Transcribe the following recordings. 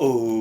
Oh,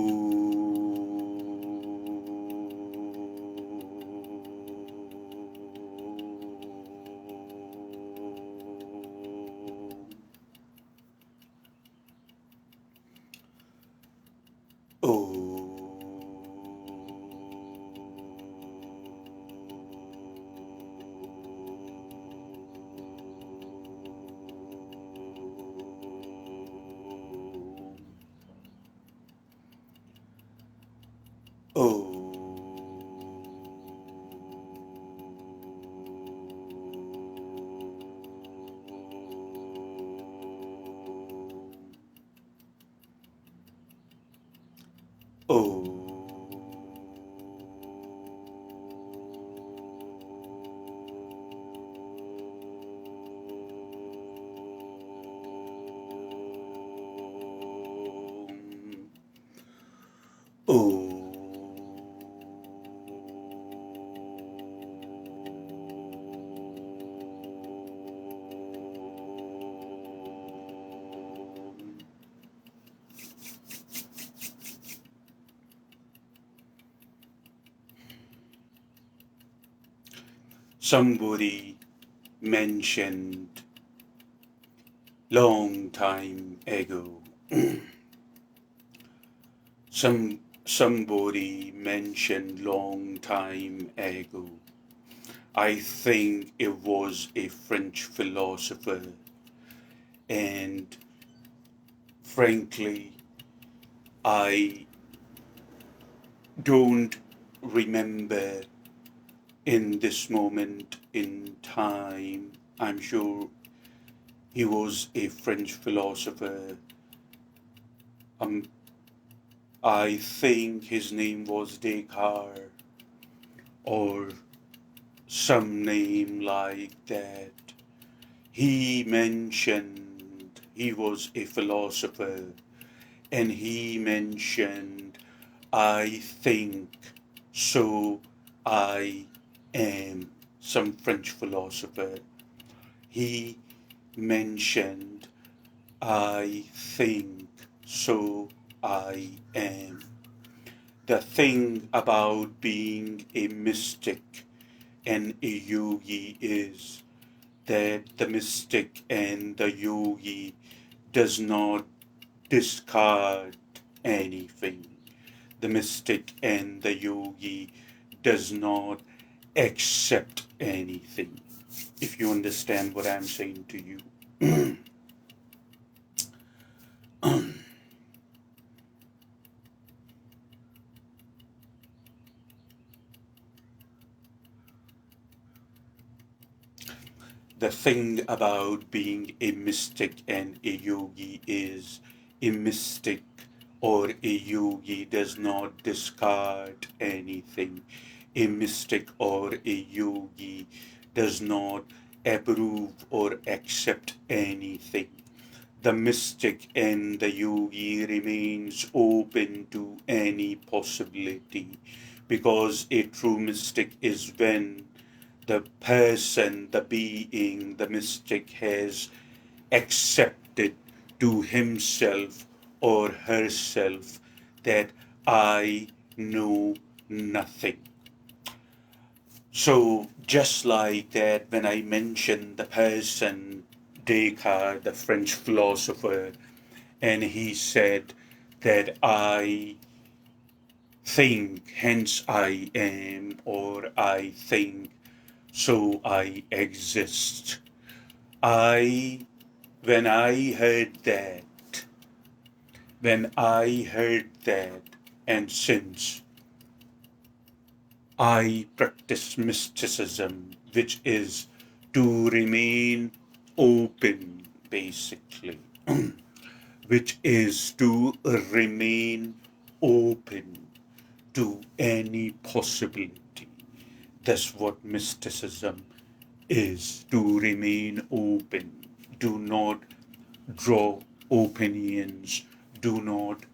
somebody mentioned long time ago. Somebody mentioned long time ago. I think it was a French philosopher, and frankly, I don't remember in this moment in time. I'm sure he was a French philosopher. I think his name was Descartes or some name like that. He mentioned he was a philosopher, and he mentioned, I think, so I am, some French philosopher. He mentioned, I think, so I am. The thing about being a mystic and a yogi is that the mystic and the yogi does not discard anything. The mystic and the yogi does not accept anything, if you understand what I'm saying to you. The thing about being a mystic and a yogi is a mystic or a yogi does not discard anything. A mystic or a yogi does not approve or accept anything. The mystic and the yogi remains open to any possibility, because a true mystic is when the person, the being, the mystic has accepted to himself or herself that I know nothing. So just like that, when I mentioned the person, Descartes, the French philosopher, and he said that I think, hence I am, or I think, so I exist. I, when I heard that, and since I practice mysticism, which is to remain open, basically, which is to remain open to any possibility. That's what mysticism is, to remain open. Do not draw opinions, do not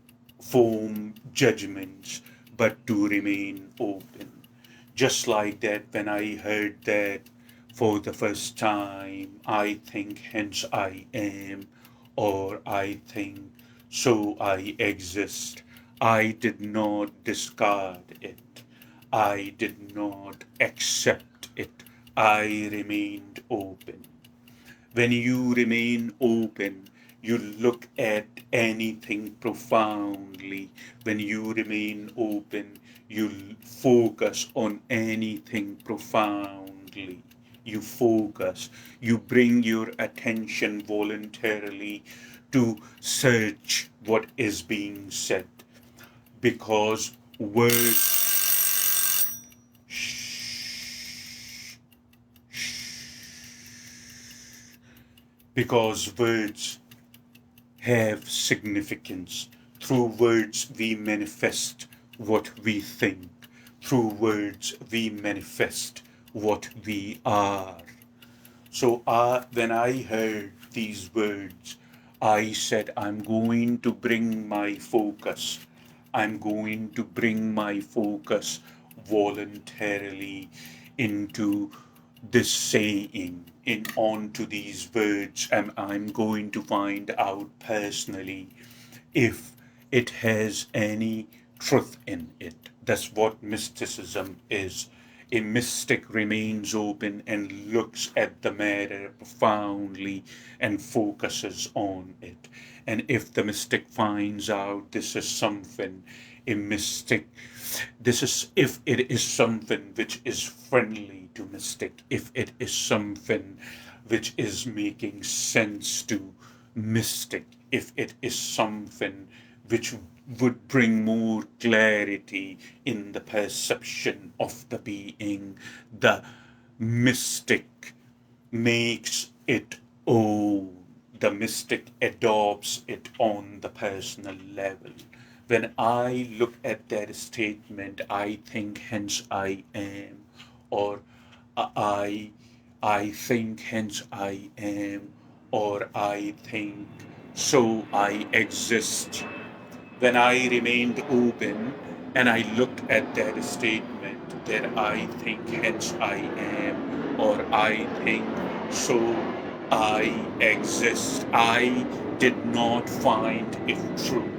form judgments, but to remain open. Just like that, when I heard that for the first time, I think, hence I am, or I think, so I exist. I did not discard it. I did not accept it. I remained open. When you remain open, you look at anything profoundly. When you remain open, you focus on anything profoundly. You focus, you bring your attention voluntarily to search what is being said, because words, because words have significance. Through words, we manifest what we think. Through words, we manifest what we are. So when I heard these words, I said, I'm going to bring my focus. I'm going to bring my focus voluntarily into this saying, onto these words, and I'm going to find out personally if it has any truth in it. That's what mysticism is. A mystic remains open and looks at the matter profoundly and focuses on it. And if the mystic finds out this is something, a mystic, this is, if it is something which is friendly to mystic, if it is something which is making sense to mystic, if it is something which would bring more clarity in the perception of the being, the mystic makes it own. The mystic adopts it on the personal level. When I look at that statement, I think, hence I am, or I, I think, hence I am, or I think, so I exist. When I remained open and I looked at that statement, that I think, hence I am, or I think, so I exist, I did not find it true.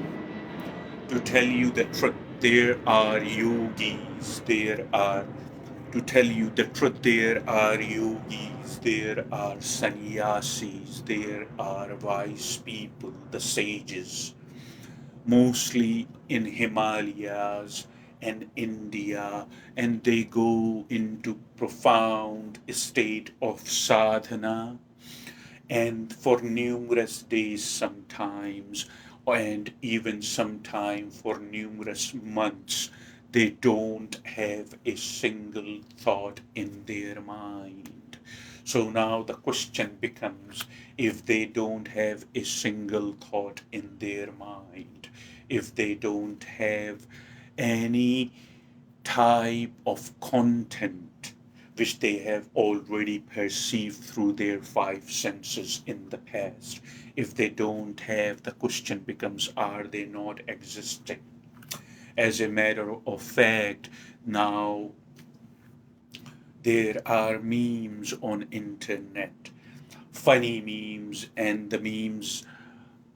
To tell you the truth, there are yogis, to tell you the truth, there are yogis, there are sannyasis, there are wise people, the sages, mostly in Himalayas and India, and they go into profound state of sadhana, and for numerous days sometimes, and even sometime for numerous months, they don't have a single thought in their mind. So now the question becomes, if they don't have a single thought in their mind, if they don't have any type of content which they have already perceived through their five senses in the past, if they don't have, the question becomes, are they not existing? As a matter of fact, now there are memes on internet, funny memes, and the memes,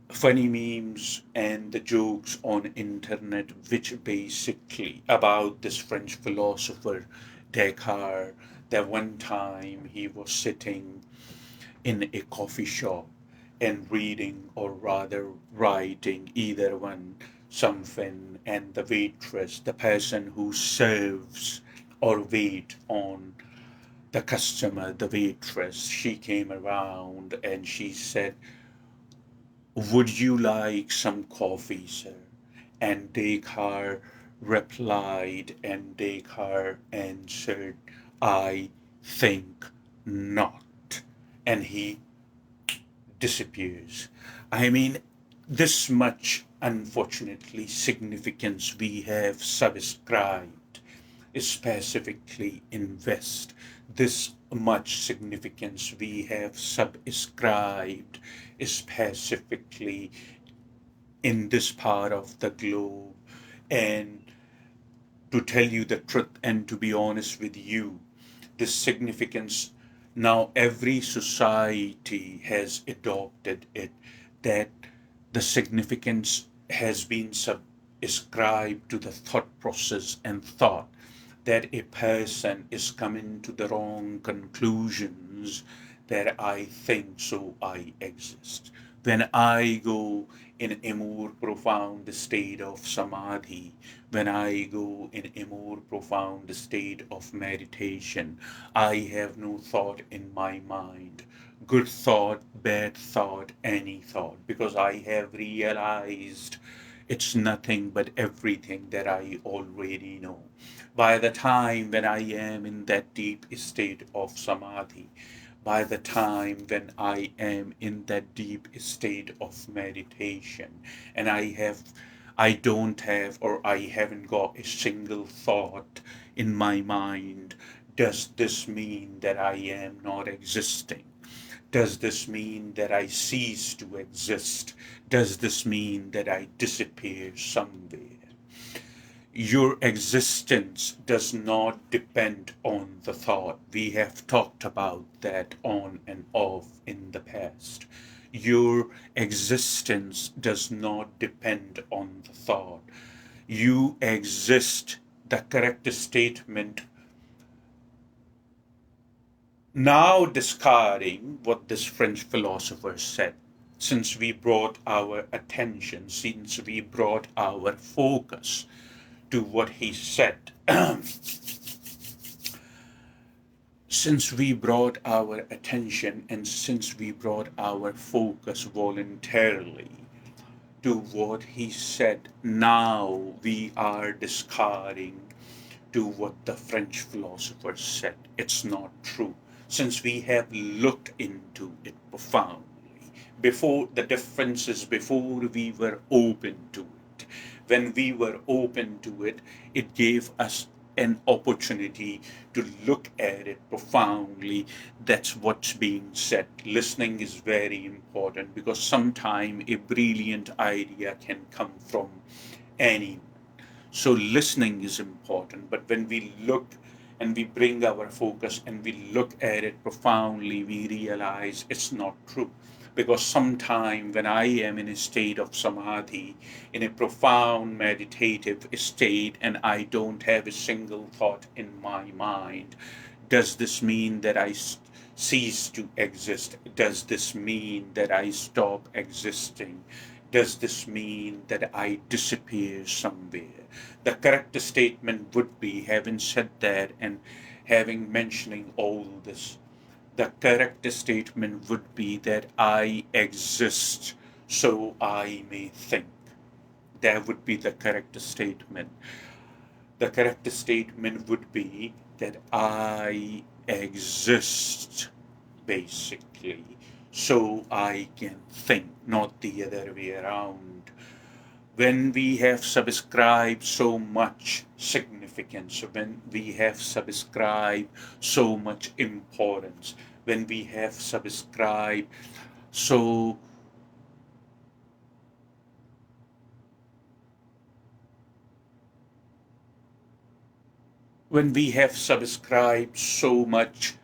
funny memes and the jokes on internet, which basically about this French philosopher Descartes, that one time he was sitting in a coffee shop and reading, or rather writing, either one, something, and the waitress, the person who serves or wait on the customer, the waitress, she came around and she said, would you like some coffee, sir? And Descartes replied, and Descartes answered, I think not. And he disappears. I mean, this much, unfortunately, significance we have subscribed, specifically in West. This much significance we have subscribed, specifically in this part of the globe. And to tell you the truth and to be honest with you, this significance, now every society has adopted it, that the significance has been ascribe to the thought process and thought that a person is coming to the wrong conclusions, that I think so I exist. When I go in a more profound state of samadhi, when I go in a more profound state of meditation, I have no thought in my mind, good thought, bad thought, any thought, because I have realized it's nothing but everything that I already know. By the time when I am in that deep state of samadhi, by the time when I am in that deep state of meditation, and I don't have, or I haven't got a single thought in my mind, does this mean that I am not existing? Does this mean that I cease to exist? Does this mean that I disappear somewhere? Your existence does not depend on the thought. We have talked about that on and off in the past. Your existence does not depend on the thought. You exist. The correct statement, now discarding what this French philosopher said, since we brought our attention, since we brought our focus to what he said, since we brought our attention and since we brought our focus voluntarily to what he said, now we are discarding to what the French philosopher said. It's not true, since we have looked into it profoundly. Before the differences, before we were open to it, when we were open to it, it gave us an opportunity to look at it profoundly. That's what's being said. Listening is very important, because sometimes a brilliant idea can come from anyone. So listening is important, but when we look and we bring our focus and we look at it profoundly, we realize it's not true. Because sometime when I am in a state of samadhi, in a profound meditative state, and I don't have a single thought in my mind, does this mean that I cease to exist? Does this mean that I stop existing? Does this mean that I disappear somewhere? The correct statement would be, having said that and having mentioning all this, the correct statement would be that I exist so I may think. That would be the correct statement. The correct statement would be that I exist, basically, so I can think, not the other way around. When we have subscribed so much significance, when we have subscribed so much importance, when we have subscribed so when we have subscribed so much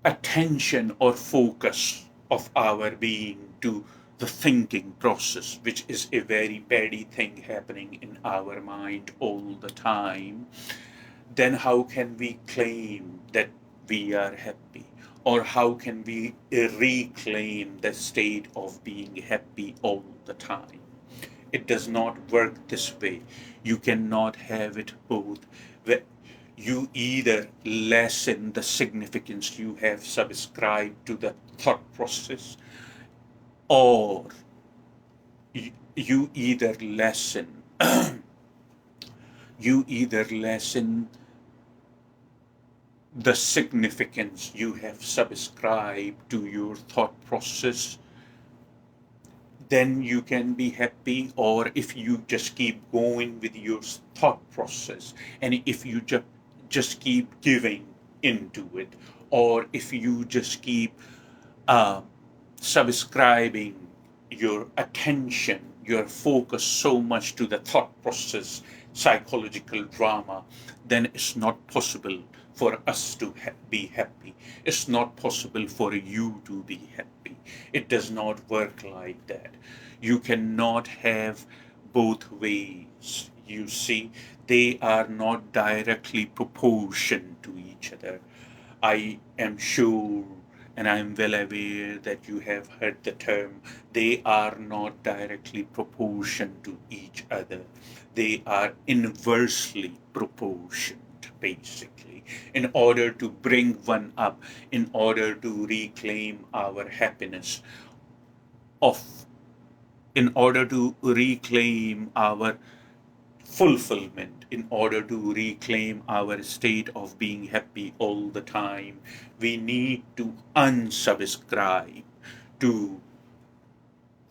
attention or focus of our being to the thinking process, which is a very bad thing happening in our mind all the time, then how can we claim that we are happy? Or how can we reclaim the state of being happy all the time? It does not work this way. You cannot have it both. You either lessen the significance you have subscribed to the thought process, or you either lessen you either lessen the significance you have subscribed to your thought process, then you can be happy. Or if you just keep going with your thought process, and if you just keep giving into it, or if you just keep uh, subscribing your attention, your focus so much to the thought process, psychological drama, then it's not possible for us to be happy. It's not possible for you to be happy. It does not work like that. You cannot have both ways. You see, they are not directly proportion to each other. I am sure and I am well aware that you have heard the term, they are not directly proportioned to each other. They are inversely proportioned, basically, in order to bring one up, in order to reclaim our happiness, of in order to reclaim our fulfillment, in order to reclaim our state of being happy all the time, we need to unsubscribe to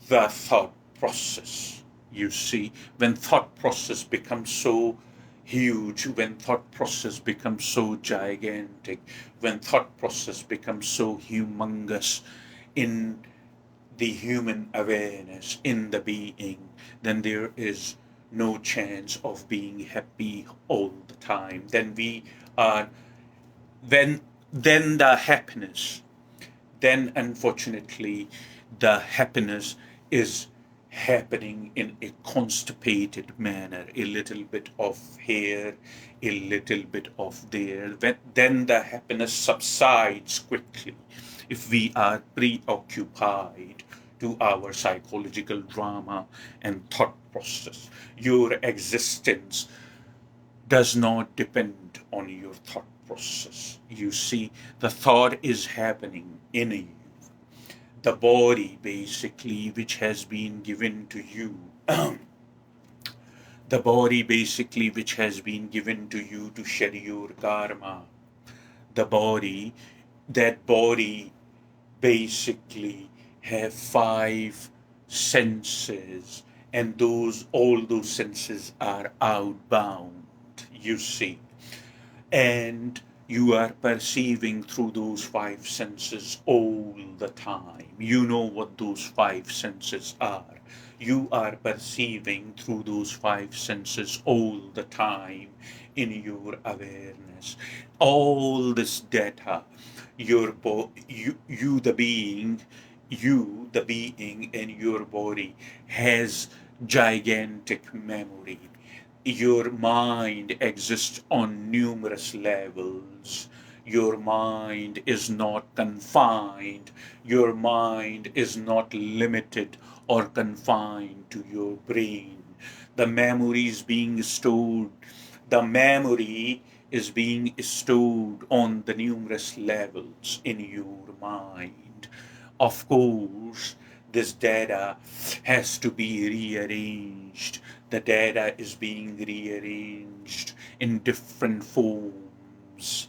the thought process. You see, when thought process becomes so huge, when thought process becomes so gigantic, when thought process becomes so humongous in the human awareness, in the being, then there is no chance of being happy all the time. Then we are, when, then the happiness, then unfortunately, the happiness is happening in a constipated manner, a little bit of here, a little bit of there. Then the happiness subsides quickly if we are preoccupied to our psychological drama and thought process. Your existence does not depend on your thought process. You see, the thought is happening in you. The body, basically, which has been given to you, the body, basically, which has been given to you to shed your karma, the body, that body basically have five senses, and all those senses are outbound, you see, and you are perceiving through those five senses all the time. You know what those five senses are. You are perceiving through those five senses all the time in your awareness. All this data, you the being, you the being in your body has gigantic memory. Your mind exists on numerous levels. Your mind is not confined. Your mind is not limited or confined to your brain. The memory is being stored. The memory is being stored on the numerous levels in your mind. Of course, this data has to be rearranged. The data is being rearranged in different forms,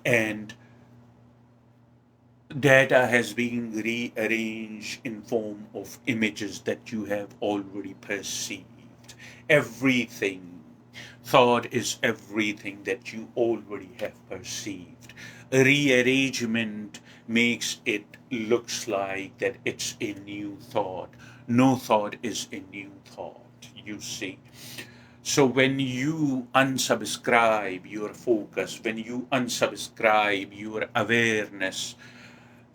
and data has been rearranged in form of images that you have already perceived. Everything, thought is everything that you already have perceived. Rearrangement makes it looks like that it's a new thought. No thought is a new thought, you see. So when you unsubscribe your focus, when you unsubscribe your awareness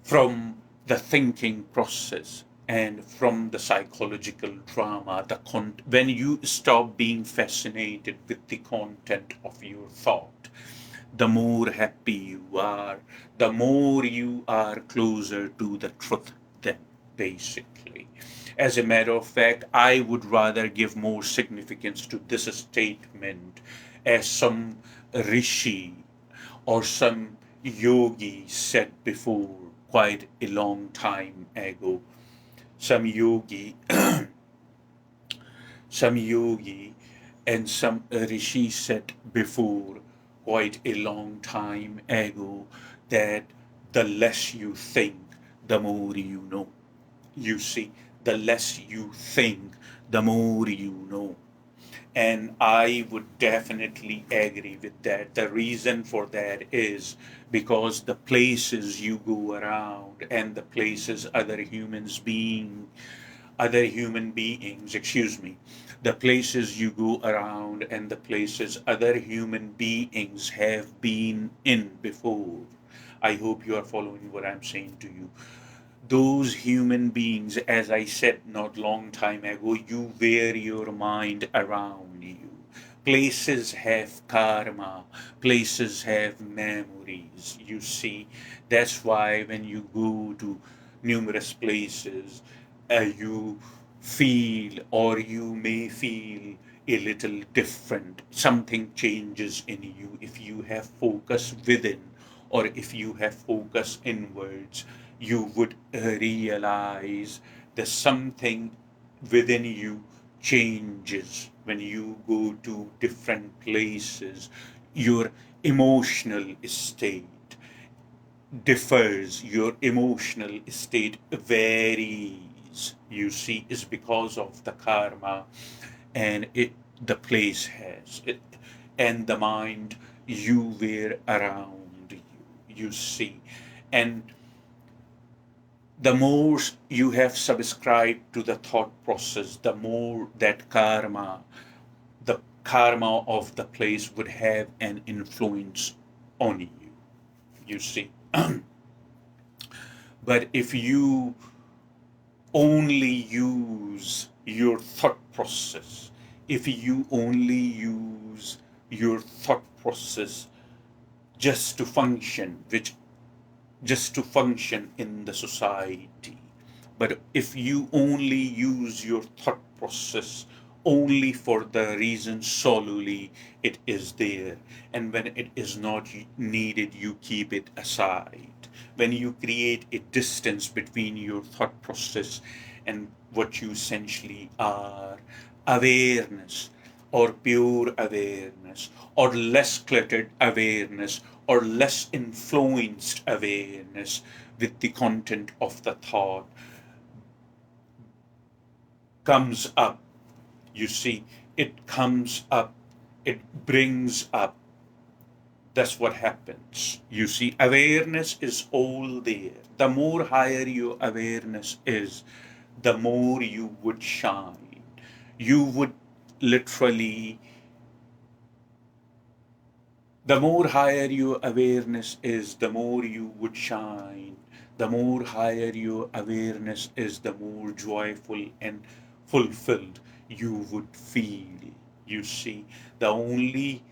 from the thinking process and from the psychological drama, when you stop being fascinated with the content of your thought, the more happy you are, the more you are closer to the truth, then basically. As a matter of fact, I would rather give more significance to this statement as some rishi or some yogi said before, quite a long time ago. Some yogi, some yogi and some rishi said before, quite a long time ago, that the less you think, the more you know. You see, the less you think, the more you know. And I would definitely agree with that. The reason for that is because the places you go around and the places other human beings, excuse me, the places you go around and the places other human beings have been in before. I hope you are following what I'm saying to you. Those human beings, as I said not long time ago, you wear your mind around you. Places have karma, places have memories, you see. That's why when you go to numerous places, you feel, or you may feel a little different. Something changes in you if you have focus within, or if you have focus inwards. You would realize that something within you changes when you go to different places. Your emotional state differs, your emotional state varies, you see, is because of the karma and the place has it, and the mind you wear around you, you see. And the more you have subscribed to the thought process, the more that the karma of the place would have an influence on you, you see. But if you only use your thought process, if you only use your thought process just to function, which just to function in the society. But if you only use your thought process only for the reason solely it is there, and when it is not needed, you keep it aside. When you create a distance between your thought process and what you essentially are, awareness, or pure awareness, or less cluttered awareness, or less influenced awareness with the content of the thought comes up. You see, it comes up, it brings up. That's what happens. You see, awareness is all there. The more higher your awareness is, the more you would shine. You would literally, the more higher your awareness is, the more you would shine. The more higher your awareness is, the more joyful and fulfilled you would feel. You see, the only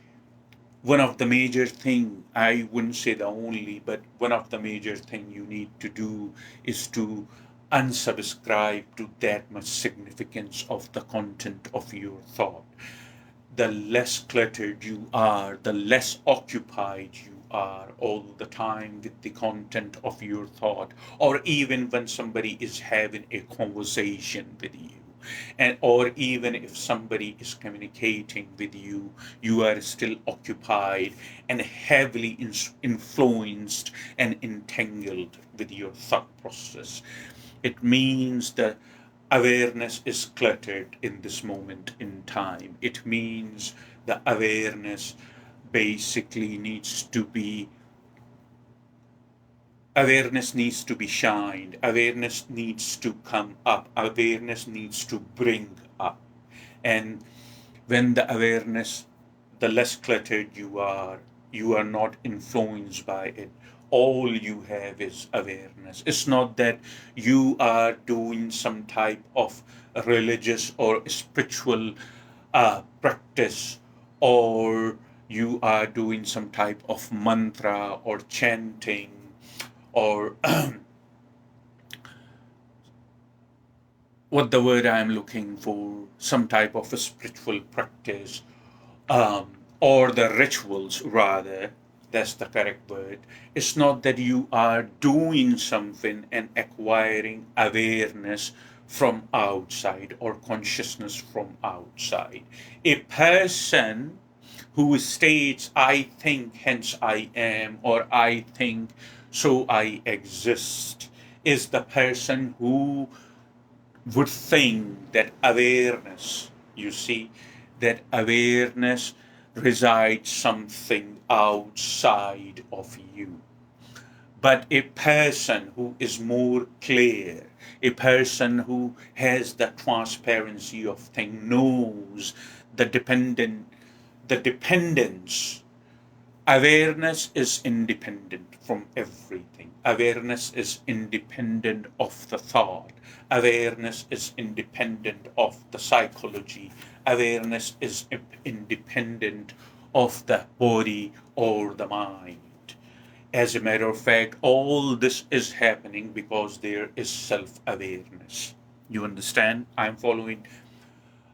one of the major thing, I wouldn't say the only, but one of the major thing you need to do is to unsubscribe to that much significance of the content of your thought. The less cluttered you are, the less occupied you are all the time with the content of your thought, or even when somebody is having a conversation with you, and or even if somebody is communicating with you, you are still occupied and heavily influenced and entangled with your thought process. It means that awareness is cluttered in this moment in time. It means the awareness basically needs to be, awareness needs to be shined, awareness needs to come up, awareness needs to bring up. And when the awareness, the less cluttered you are not influenced by it. All you have is awareness. It's not that you are doing some type of religious or spiritual practice, or you are doing some type of mantra or chanting, or what the word I'm looking for, some type of a spiritual practice, or the rituals rather, that's the correct word. It's not that you are doing something and acquiring awareness from outside or consciousness from outside. A person who states, I think, hence I am, or I think, so I exist, is the person who would think that awareness, you see, that awareness resides something outside of you. But a person who is more clear, a person who has the transparency of thing, knows the dependent, the dependence Awareness is independent from everything. Awareness is independent of the thought. Awareness is independent of the psychology. Awareness is independent of the body or the mind. As a matter of fact, all this is happening because there is self awareness. You understand? I'm following,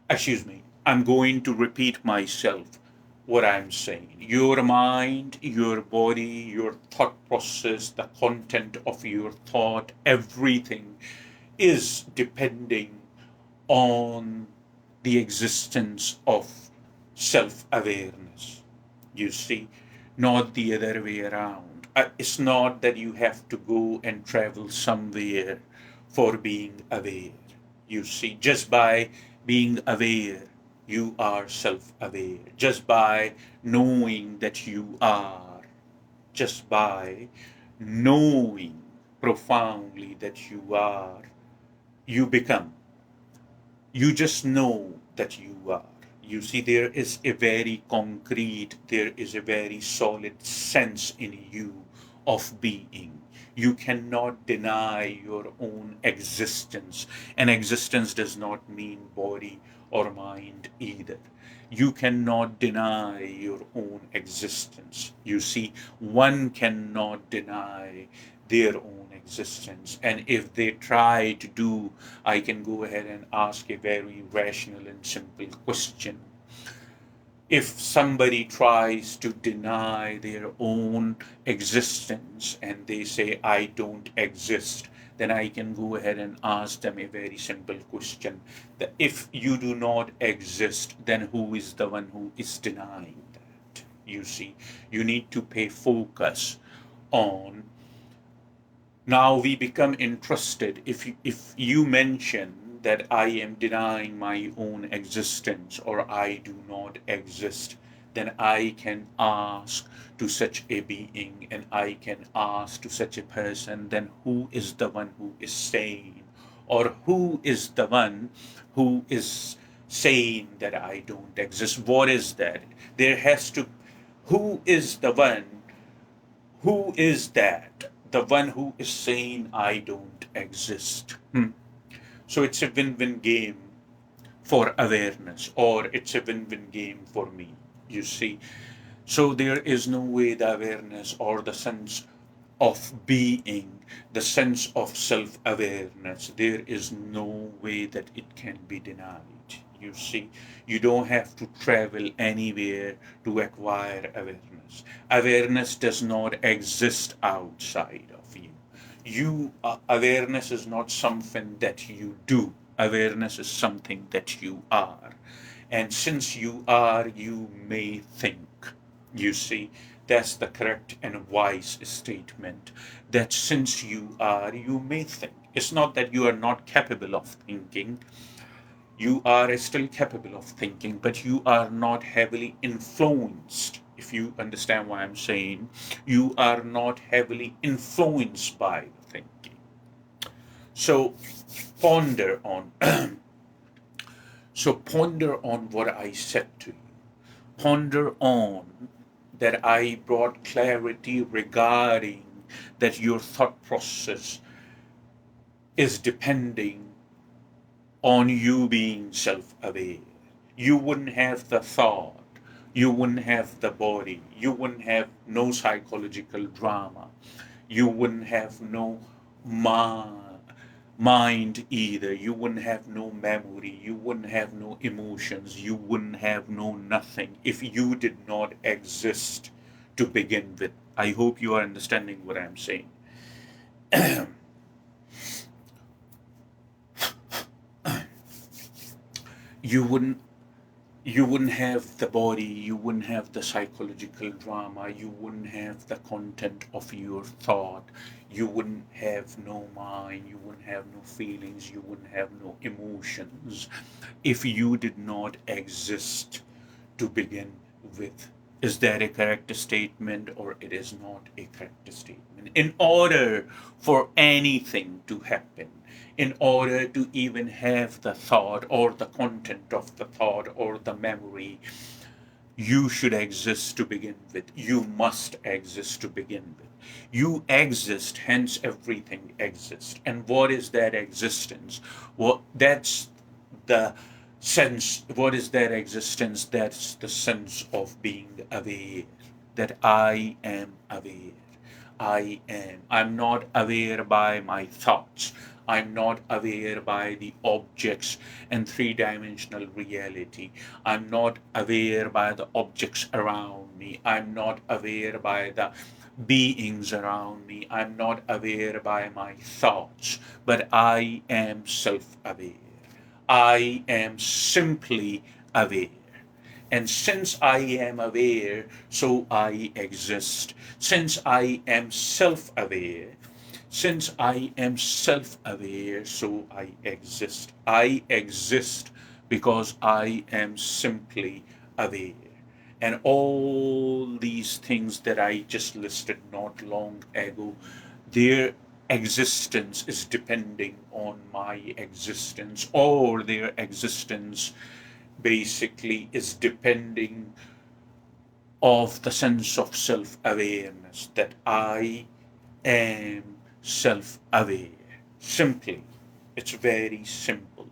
excuse me, I'm going to repeat myself what I'm saying. Your mind, your body, your thought process, the content of your thought, everything is depending on the existence of self awareness. You see, not the other way around. It's not that you have to go and travel somewhere for being aware. You see, just by being aware, you are self aware. Just by knowing that you are, just by knowing profoundly that you are, you become. You just know that you are. You see, there is a very concrete, there is a very solid sense in you of being. You cannot deny your own existence, and existence does not mean body or mind either. You cannot deny your own existence. You see, one cannot deny their own existence. And if they try to do, I can go ahead and ask a very rational and simple question. If somebody tries to deny their own existence and they say, I don't exist, then I can go ahead and ask them a very simple question. That if you do not exist, then who is the one who is denying that? You see, you need to pay focus on. Now we become interested. If you mention that I am denying my own existence or I do not exist, then I can ask to such a being and I can ask to such a person, then who is the one who is saying, or who is the one who is saying that I don't exist? What is that? There has to, who is the one, who is that? The one who is saying I don't exist. So it's a win-win game for awareness, or it's a win-win game for me. You see, so there is no way the awareness or the sense of being, the sense of self-awareness, there is no way that it can be denied. You see, you don't have to travel anywhere to acquire awareness. Awareness does not exist outside of you. Awareness is not something that you do. Awareness is something that you are. And since you are, you may think. You see, that's the correct and wise statement. That since you are, you may think. It's not that you are not capable of thinking. You are still capable of thinking, but you are not heavily influenced. If you understand what I'm saying, you are not heavily influenced by the thinking. So ponder on so ponder on what I said to you. Ponder on that I brought clarity regarding that your thought process is depending on you being self aware. You wouldn't have the thought, you wouldn't have the body, you wouldn't have no psychological drama, you wouldn't have no mind either, you wouldn't have no memory, you wouldn't have no emotions, you wouldn't have no nothing if you did not exist to begin with. I hope you are understanding what I'm saying. you wouldn't you wouldn't have the body, you wouldn't have the psychological drama, you wouldn't have the content of your thought, you wouldn't have no mind, you wouldn't have no feelings, you wouldn't have no emotions if you did not exist to begin with. Is that a correct statement or it is not a correct statement? In order for anything to happen, in order to even have the thought or the content of the thought or the memory, You should exist to begin with. You must exist to begin with. You exist, hence everything exists. And what is that existence? That's the sense. What is that existence? That's the sense of being aware. That I am aware. I am. I'm not aware by my thoughts. I'm not aware by the objects and three-dimensional reality. I'm not aware by the objects around me. I'm not aware by the beings around me. I'm not aware by my thoughts, but I am self-aware. I am simply aware. And since I am aware, so I exist. Since I am self aware, since I am self aware, so I exist. I exist because I am simply aware. And all these things that I just listed not long ago, their existence is depending on my existence, or their existence basically is depending of the sense of self-awareness, that I am self-aware. Simply, it's very simple.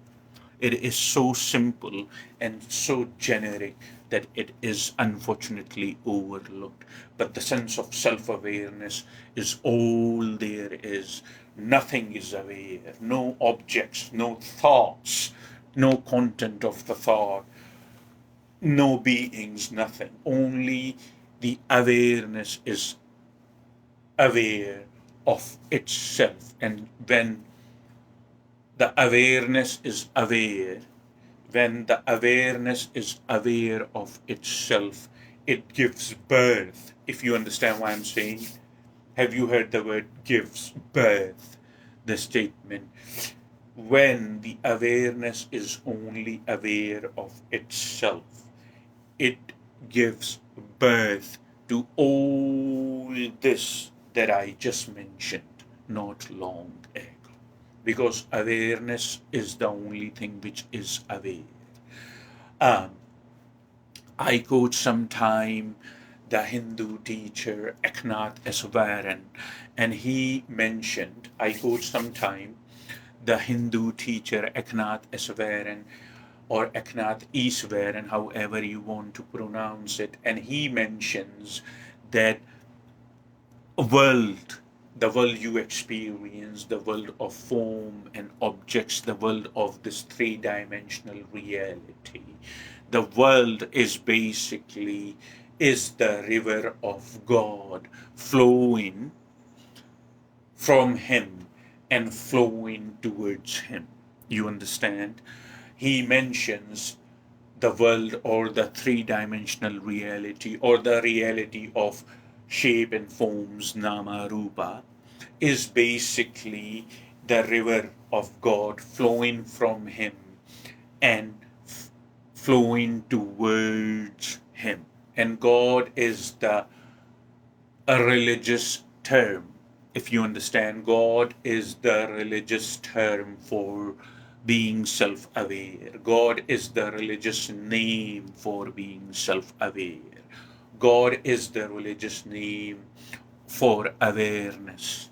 It is so simple and so generic that it is unfortunately overlooked. But the sense of self-awareness is all there is. Nothing is aware. No objects, no thoughts, no content of the thought, no beings, nothing. Only the awareness is aware of itself. And when the awareness is aware, when the awareness is aware of itself, it gives birth. If you understand what I'm saying, have you heard the word gives birth? The statement. When the awareness is only aware of itself, it gives birth to all this that I just mentioned not long ago. Because awareness is the only thing which is aware. Um, I quote sometime the Hindu teacher Eknath Eswaran, and he mentioned, I quote sometime the Hindu teacher Eknath Eswaran, or Eknath Easwaran, however you want to pronounce it, and he mentions that world, the world you experience, the world of form and objects, the world of this three-dimensional reality, the world is basically is the river of God flowing from him and flowing towards him. You understand? He mentions the world, or the three-dimensional reality, or the reality of shape and forms, nama rupa, is basically the river of God flowing from him and flowing towards him. And God is a religious term. If you understand, God is the religious term for being self aware. God is the religious name for being self aware. God is the religious name for awareness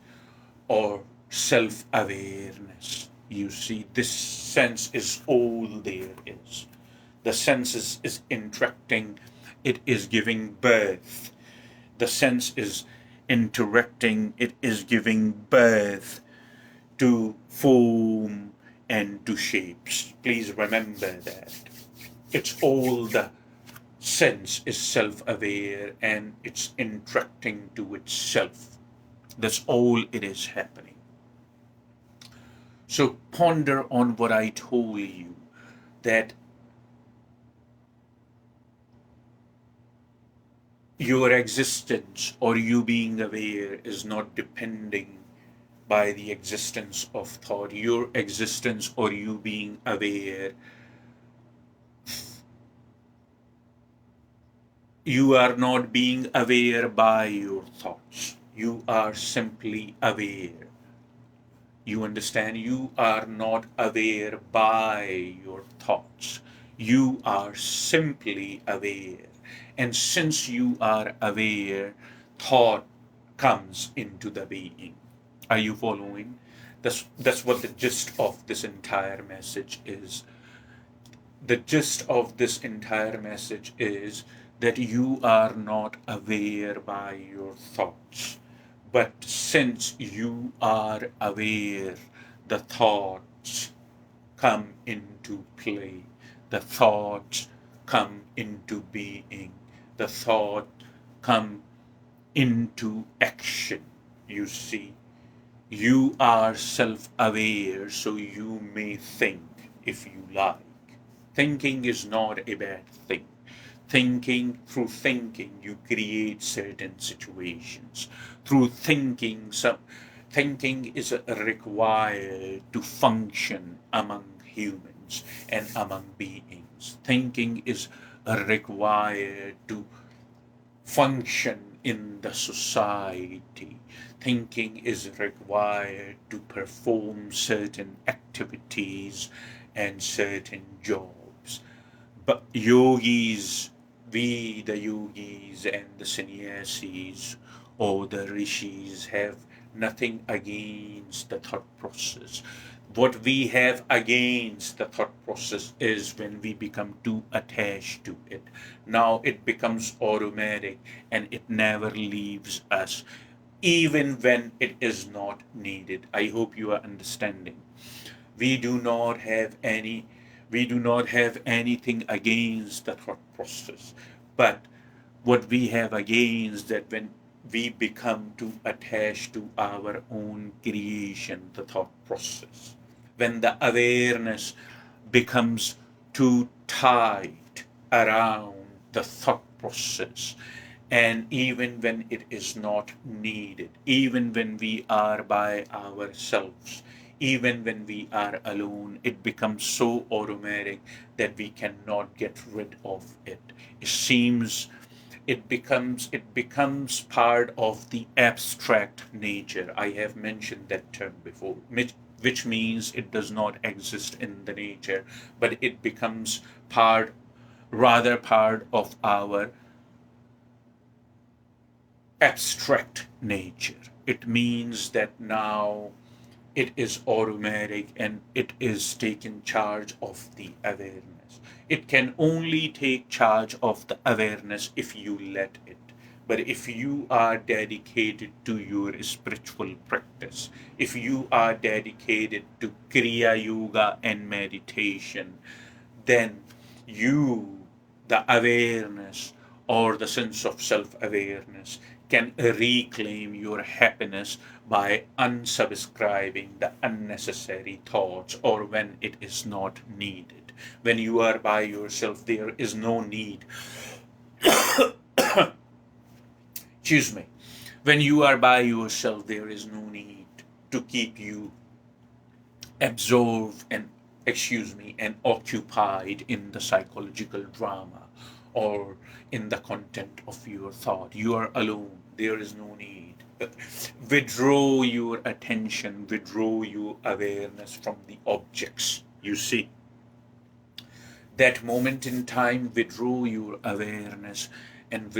or self awareness. You see, this sense is all there is. The sense is interacting, it is giving birth. The sense is interacting, it is giving birth to form and to shapes. Please remember that. It's all the sense is self-aware and it's interacting to itself. That's all it is happening. So ponder on what I told you, that your existence or you being aware is not depending by the existence of thought. Your existence or you being aware, you are not being aware by your thoughts. You are simply aware. You understand? You are not aware by your thoughts. You are simply aware. And since you are aware, thought comes into the being. Are you following? That's what the gist of this entire message is. The gist of this entire message is that you are not aware by your thoughts. But since you are aware, the thoughts come into play. The thoughts come into being. The thought come into action. You see, you are self-aware, so you may think if you like. Thinking is not a bad thing. Through thinking, you create certain situations. Through thinking, thinking is required to function among humans and among beings. Thinking is required to function in the society. Thinking is required to perform certain activities and certain jobs. But yogis, we the yogis and the sannyasis or the rishis have nothing against the thought process. What we have against the thought process is when we become too attached to it. Now it becomes automatic and it never leaves us, even when it is not needed. I hope you are understanding. We do not have any, we do not have anything against the thought process. But what we have against that when we become too attached to our own creation, the thought process, when the awareness becomes too tight around the thought process, and even when it is not needed, even when we are by ourselves, even when we are alone, it becomes so automatic that we cannot get rid of it. It seems it becomes part of the abstract nature. I have mentioned that term before, which means it does not exist in the nature, but it becomes part, rather part of our abstract nature. It means that now it is automatic and it is taking charge of the awareness. It can only take charge of the awareness if you let it. But if you are dedicated to your spiritual practice, if you are dedicated to Kriya Yoga and meditation, then you, the awareness or the sense of self awareness, can reclaim your happiness by unsubscribing the unnecessary thoughts or when it is not needed. When you are by yourself, there is no need. Excuse me. When you are by yourself, there is no need to keep you absorbed and and occupied in the psychological drama or in the content of your thought. You are alone. There is no need. Withdraw your attention, withdraw your awareness from the objects. You see, that moment in time, withdraw your awareness and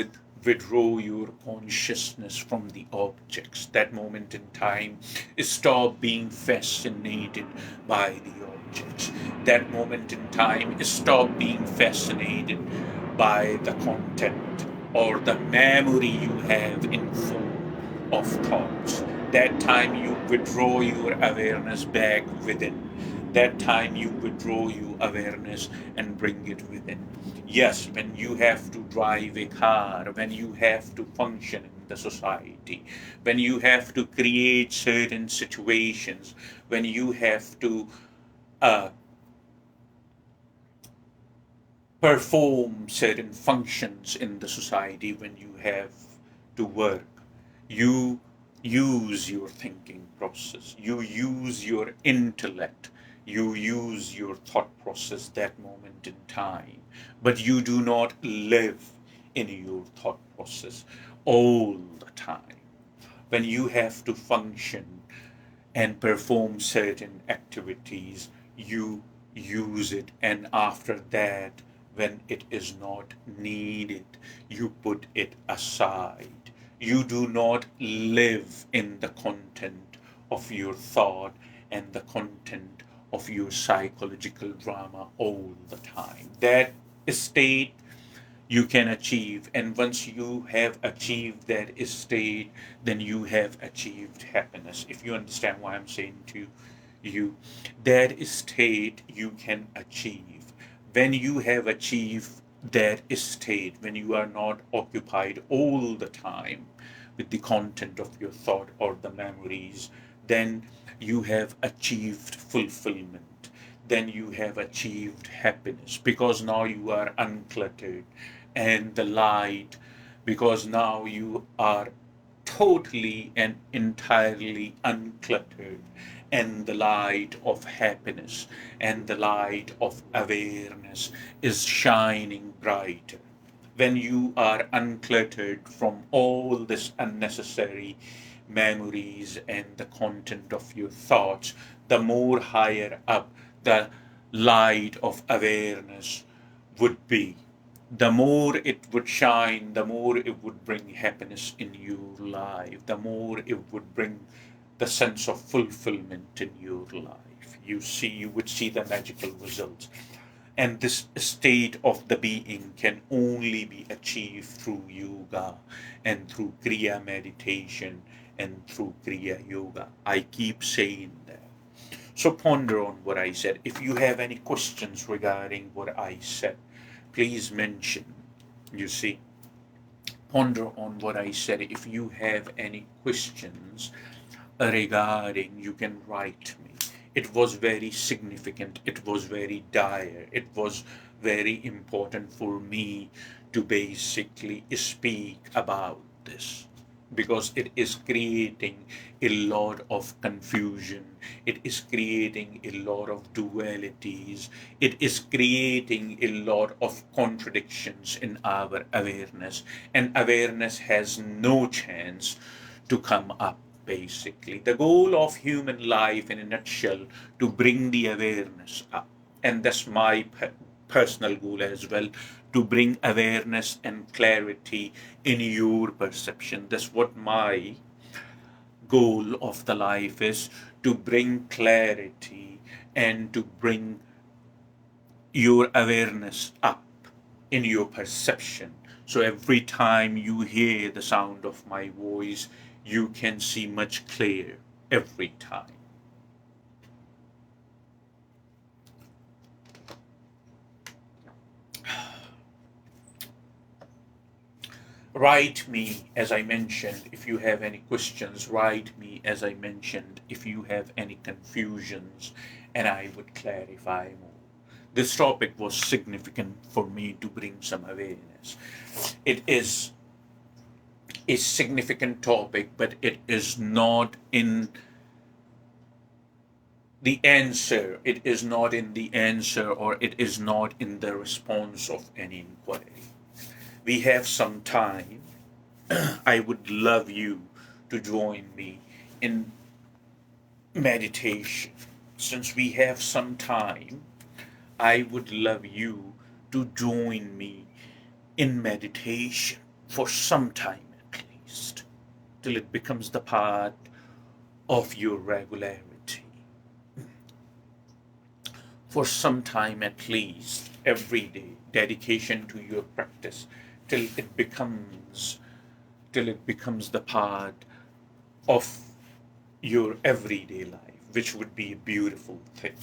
withdraw your consciousness from the objects. That moment in time, stop being fascinated by the objects. That moment in time, stop being fascinated by the content or the memory you have in form of thoughts. That time you withdraw your awareness back within. That time you withdraw your awareness and bring it within. Yes, when you have to drive a car, when you have to function in the society, when you have to create certain situations, when you have to uh, perform certain functions in the society, when you have to work, you use your thinking process, you use your intellect, you use your thought process that moment in time, but you do not live in your thought process all the time. When you have to function and perform certain activities, you use it, and after that when it is not needed, you put it aside. You do not live in the content of your thought and the content of your psychological drama all the time. That state you can achieve, and once you have achieved that state, then you have achieved happiness. If you understand what I'm saying to you, that state you can achieve when you have achieved that state, when you are not occupied all the time with the content of your thought or the memories, then you have achieved fulfillment, then you have achieved happiness, because now you are uncluttered and the light, because now you are totally and entirely uncluttered, and the light of happiness and the light of awareness is shining brighter. When you are uncluttered from all this unnecessary memories and the content of your thoughts, the more higher up the light of awareness would be, the more it would shine, the more it would bring happiness in your life, the more it would bring the sense of fulfillment in your life. You would see the magical results. And this state of the being can only be achieved through yoga and through Kriya meditation and through Kriya yoga. I keep saying that. So ponder on what I said. If you have any questions regarding what I said, please mention. You see, ponder on what I said. If you have any questions regarding, you can write me. It was very significant, it was very dire, it was very important for me to basically speak about this, because it is creating a lot of confusion, it is creating a lot of dualities, it is creating a lot of contradictions in our awareness, and awareness has no chance to come up. Basically, the goal of human life in a nutshell, to bring the awareness up, and that's my personal goal as well, to bring awareness and clarity in your perception. That's what my goal of the life is, to bring clarity and to bring your awareness up in your perception. So every time you hear the sound of my voice, you can see much clearer every time. Write me, as I mentioned, if you have any questions. Write me, as I mentioned, if you have any confusions, and I would clarify more. This topic was significant for me to bring some awareness. It is a significant topic, but it is not in the answer. It is not in the answer, or it is not in the response of any inquiry. We have some time. I would love you to join me in meditation. Since we have some time, I would love you to join me in meditation for some time at least, till it becomes the part of your regularity. For some time at least, every day, dedication to your practice, till it becomes the part of your everyday life, which would be a beautiful thing.